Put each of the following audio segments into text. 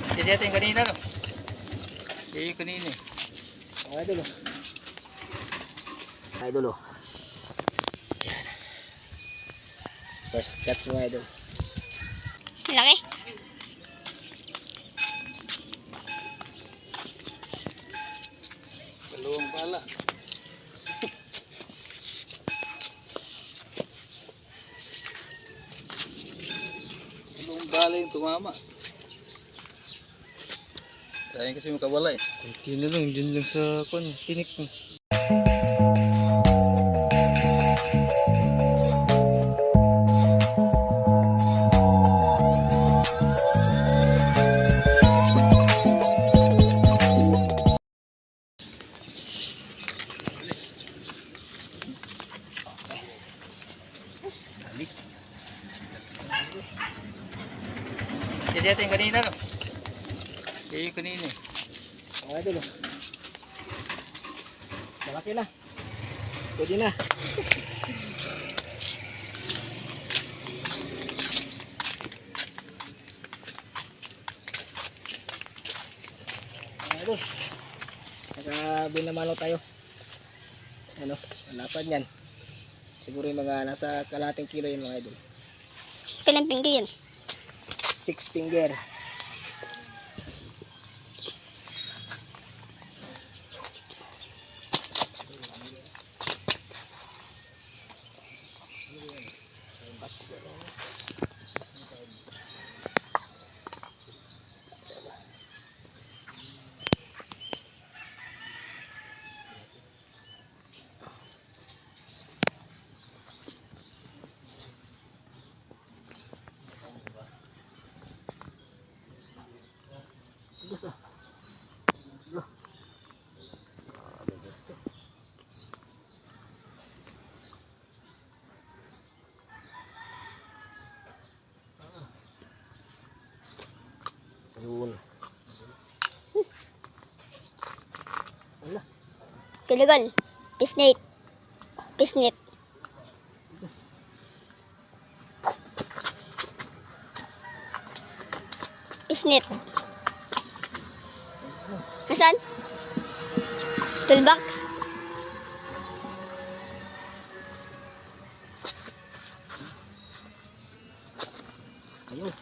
Kasi natin kanina, no? Yung kanina eh. Mga idol, oh. Mga idol, oh. Yan. First catch mga idol. Laki. Dalawang pala. Dalawang bala yung tumama. Sayang kasi makawala eh. Kunti na lang, dyan lang sa tinik mo. Kasi natin kanina, no? Yung kanina eh. Mga idol, oh. Malaki na. Pwede na. Mga idol, nakabinamano tayo. Ano, lapad yan. Siguro yung mga nasa kalating kilo yun mga idol. Kailang pinggi yun? 6 finger. Gusto. Go. Ayun. Wala. Piligol. Pisnit. Pisnit. Pisnit. Nasaan? Toolbox? Ayun.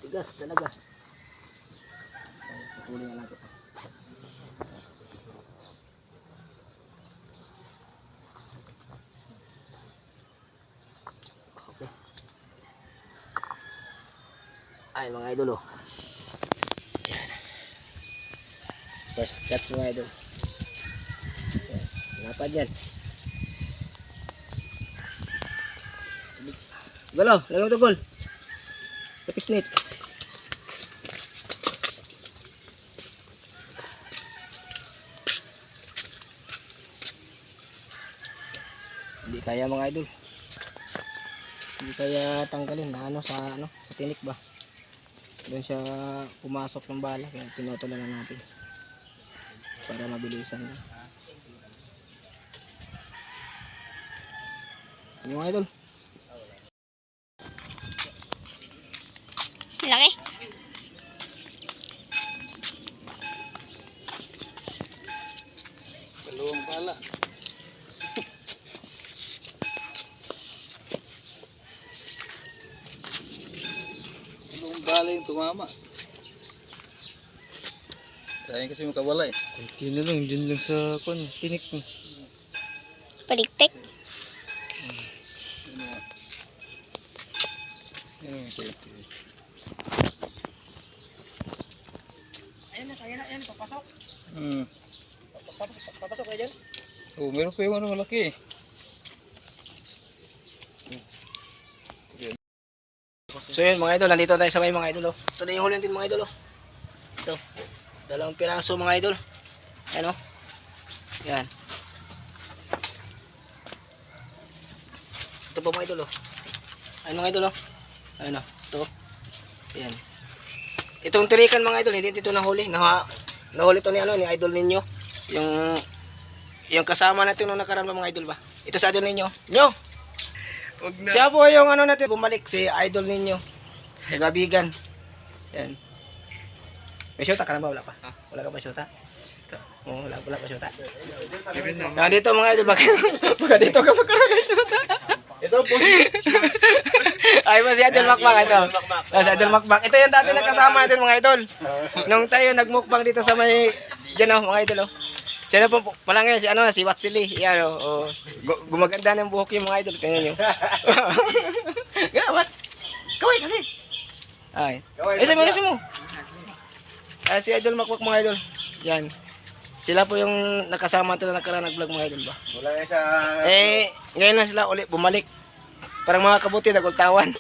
Tigas talaga. Patuloy na natin. Okay. Ay mga idol, oh. Yan. First catch mga idol. Yan. Lapad yan. Golo, lagay mo ito gol. Sa pisnit. Hindi kaya mga idol. Hindi kaya tanggalin na sa tinik ba. Doon siya pumasok ng bala kaya tinutulan na natin para mabilisan na. Yung idol. Laki. Dalawang pala. Dalawang bala yung tumama. Sayang kasi makawala eh. Kunti na lang, dyan lang sa tinik mo. Palikpik. Ayan, papasok. Papasok kayo dyan. Oh, meron pa yung ano malaki eh. So yun mga idol, nandito tayo sa may mga idol, oh. Ito na yung huli natin mga idol, oh. Ito, 2 piraso mga idol. Ayan, oh. Yan. Ito po mga idol, oh. Ayan mga idol, oh. Ayan, oh. Ito. Ayan. Itong tirikan mga idol, hindi ito nahuli. Nahuli ito ni idol ninyo. Yung kasama natin nung nakaraan mga idol ba. Ito sa idol ninyo. Nyo! Huwag na. Siya po yung ano natin, bumalik si idol ninyo. Kaibigan. Yan. May syuta ka na ba? Wala pa. Wala ka pa syuta? Oo, wala pa syuta. Meron na. Nga dito mga idol, baka dito ka magkaroon ng syuta. Ito po. Ay ba si Idol Makmak ito? Si Idol Makmak. Ito yung dati nagkasama natin mga idol. Nung tayo nagmukbang dito sa may, dyan mga idol oh. Siya na po, pala ngayon si Watsili. Yan oh. Gumaganda ng buhok yung mga idol. Tingnan nyo. Gawat. Kaway kasi. Ay. Ay, mo. Si Idol Makmak mga idol. Yan. Sila po yung nakasama ito na nakaraan nag-vlog mga idol ba? Wala nga sa... Ngayon lang sila ulit bumalik. Parang mga kabuti nagultawan.